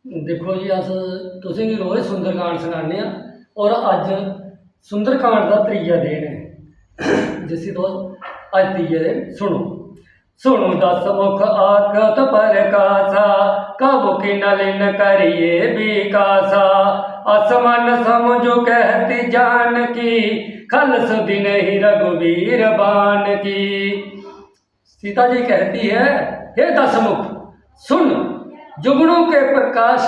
देखो जी, अस तुसेंगी रोज़ सुंदरकांड सनाने और अज सुंदरकांड का त्रीया दिन है जिसी तुस अज त्रीये दिन सुनो। सुनो दस मुख आकत परकासा, कब की नलिन करिए विकासा। असमन समझो कहती जान की, खल सुधि नहीं रघुवीर बान की। सीता जी कहती है, हे दसमुख सुन, जुगनों के प्रकाश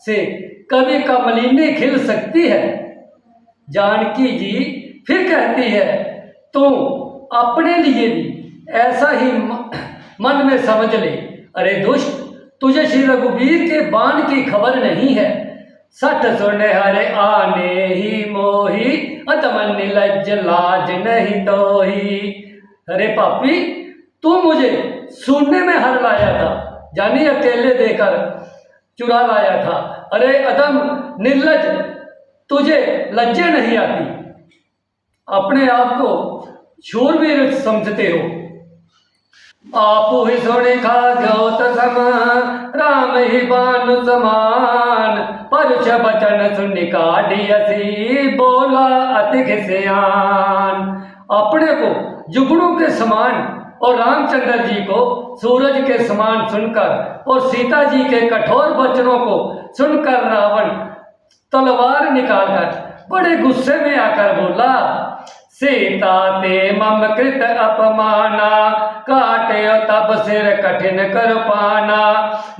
से कभी कमलिनी खिल सकती है। जानकी जी फिर कहती है, तू अपने लिए भी ऐसा ही मन में समझ ले। अरे दुष्ट, तुझे श्री रघुवीर के बाण की खबर नहीं है। सठ सुने हरे आने ही मोही, अतमन निर्लज लाज नहीं तो ही। अरे पापी, तू मुझे सुनने में हर लाया था, जानी अकेले देकर चुरा लाया था। अरे अदम निर्लज, तुझे लज्जा नहीं आती, अपने आप को शूरवीर समझते हो। आपू ही सोने खा गौत सम, राम ही बानु समान। परुष बचन सुन काढ़ियसी, बोला अति सियान। अपने को जुगनों के समान और रामचंद्र जी को सूरज के समान सुनकर और सीता जी के कठोर वचनों को सुनकर रावण तलवार निकालकर बड़े गुस्से में आकर बोला, सीता ते मम कृत अपमाना, काटे तब सिर कठिन कर पाना।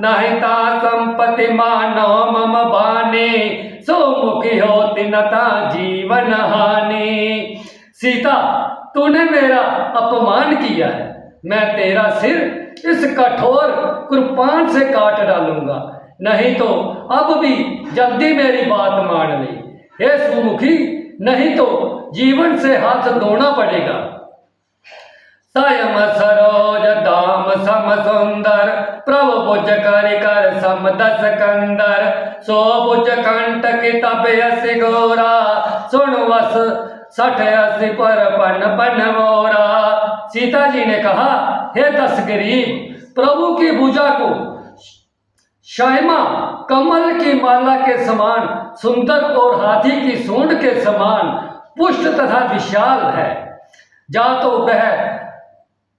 नहीं ता संपत्ति मानो मम बाने, सो मुखी होती नता जीवन हानि। सीता, तूने मेरा अपमान किया है, मैं तेरा सिर इस कठोर कृपाण से काट डालूंगा। नहीं तो अब भी जल्दी मेरी बात मान ले। हे सुमुखी, नहीं तो जीवन से हाथ धोना पड़ेगा। संयम सरोज दाम सम सुंदर, प्रभु भुज कर सम दस कंदर। सो भुज कंठ की तब यस गोरा, सुन वस 60-80 पर पन पन मोरा। सीता जी ने कहा, हे दस गरीब, प्रभु की भुजा को शायमा कमल की माला के समान सुंदर और हाथी की सूंड के समान पुष्ट तथा विशाल है। जा तो वह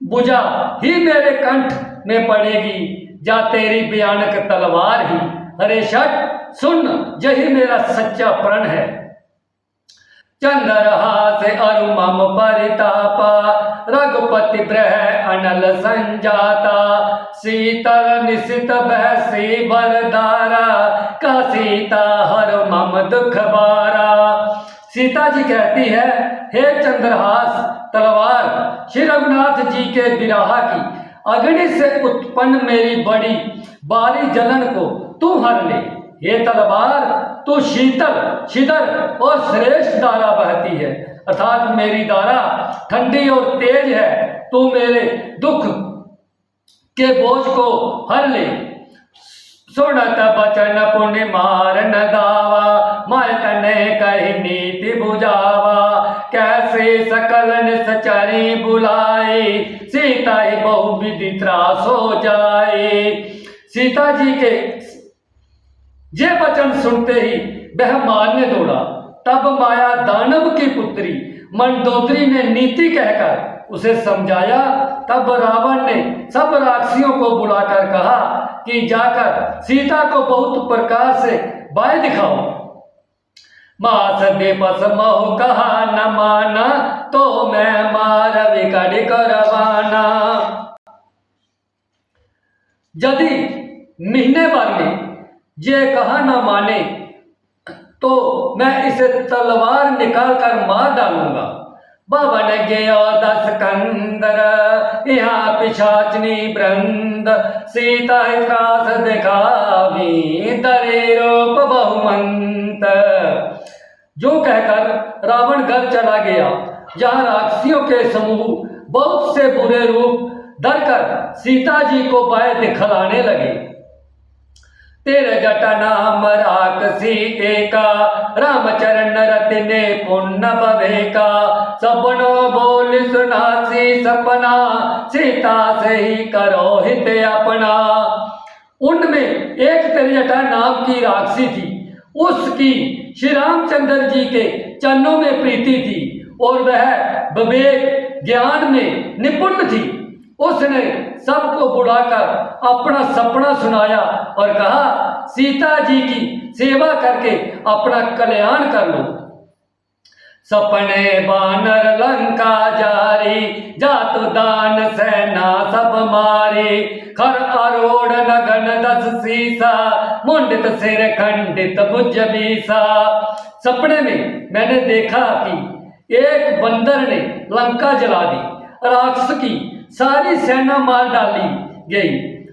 भुजा ही मेरे कंठ में पड़ेगी, जा तेरी भयानक तलवार ही। अरे शट सुन, यही मेरा सच्चा प्रण है। चंद्रहास अरु मम परितापा, रघुपति ब्रह अनल संजाता। शीतल निशित बहसी बरदारा, का सीता हर मम दुख बारा। सीता जी कहती है, हे चंद्रहास तलवार, श्री रघुनाथ जी के विराह की अग्नि से उत्पन्न मेरी बड़ी बारी जलन को तू हर ले। हे तलवार, तू शीतल शीतल और श्रेष्ठ धारा बहती है, अर्थात मेरी धारा ठंडी और तेज है। तू मेरे दुख के बोझ को हर ले। सुनत बचन पुण्य मार न दावा, मैं तने कही नीति बुझावा। कैसे सकल निसचरी बुलाए, सीता ही बहु विधि त्रास हो जाए। सीता जी के ये वचन सुनते ही वह मारने दौड़ा। तब माया दानव की पुत्री मंदोदरी ने नीति कहकर उसे समझाया। तब रावण ने सब राक्षसियों को बुलाकर कहा कि जाकर सीता को बहुत प्रकार से बाय दिखाओ। मास देपस महु कहा न माना, तो मैं मार विकट करवाना। यदि महीने भर में ये कहा न माने तो मैं इसे तलवार निकाल कर मार डालूंगा। भवन गया 10 कंदर, यहाँ पिशाचनी वृंद। सीता त्रास दिखावी, दरे रूप बहुमंत। जो कहकर रावण घर चला गया, जहाँ राक्षसियों के समूह बहुत से बुरे रूप धरकर सीता जी को बाय दिखलाने लगे। तेरे जटा नाम राक्षसी एका, रामचरण रति ने पुण्य बवेका। सपनो बोल सुनासी सपना, सीता से ही करो हित अपना। उनमें एक त्रिजटा नाम की राक्षसी थी। उसकी श्री रामचंद्र जी के चरणों में प्रीति थी और वह विवेक ज्ञान में निपुण थी। उसने सबको बुलाकर अपना सपना सुनाया और कहा, सीता जी की सेवा करके अपना कल्याण कर लो। सपने बानर लंका जारी, जातु दान सेना सब मारी। खर अरोड़ नगन 10 सीसा, मुंडित सिर खंडित भुज बीसा। सपने में मैंने देखा कि एक बंदर ने लंका जला दी, राक्षस की सारी सेना मार डाली गई।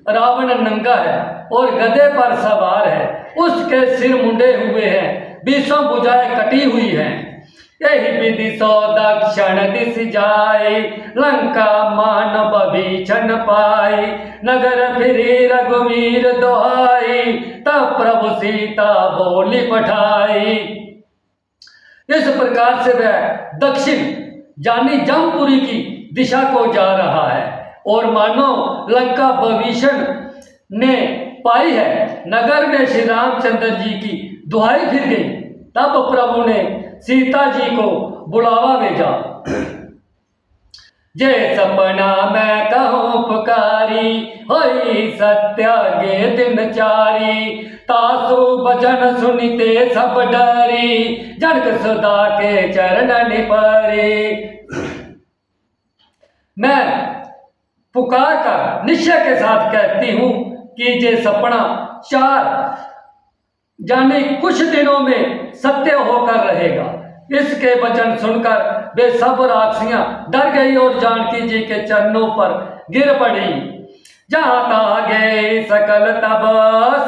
रावण नंगा है और गधे पर सवार है, उसके सिर मुंडे हुए हैं, 20 भुजाएं कटी हुई हैं। यही विधि 100 दक्षिण दिस जाए, लंका मानव भीषण पाई। नगर फिरी रघुवीर दोहाई, तब प्रभु सीता बोली पठाई। इस प्रकार से वह दक्षिण यानी जमपुरी की दिशा को जा रहा है और मानो लंका भीषण ने पाई है। नगर में श्री रामचंद्र जी की दुहाई फिर गई। तब प्रभु ने सीता जी को बुलावा भेजा। जे सपना मैं कहूँ पुकारी, होई सत्य गे दिन चारी। तासु भजन सुनिते सब डरी, जनक सुधा के चरण निपरी। मैं पुकार कर निश्चय के साथ कहती हूँ कि ये सपना 4 यानी कुछ दिनों में सत्य होकर रहेगा। इसके वचन सुनकर वे सब राक्षसियां डर गई और जानकी जी के चरणों पर गिर पड़ी। जहाँ तहाँ गए सकल तब,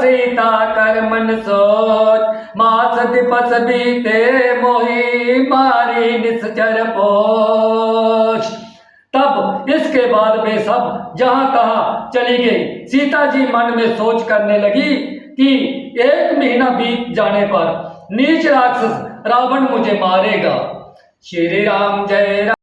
सीता कर मन सोच। मास दिपस बीते मोही, मारी निश्चर पोष। तब इसके बाद वे सब जहाँ तहाँ चली गई। सीता जी मन में सोच करने लगी कि 1 महीना बीत जाने पर नीच राक्षस रावण मुझे मारेगा। श्री राम जय राम।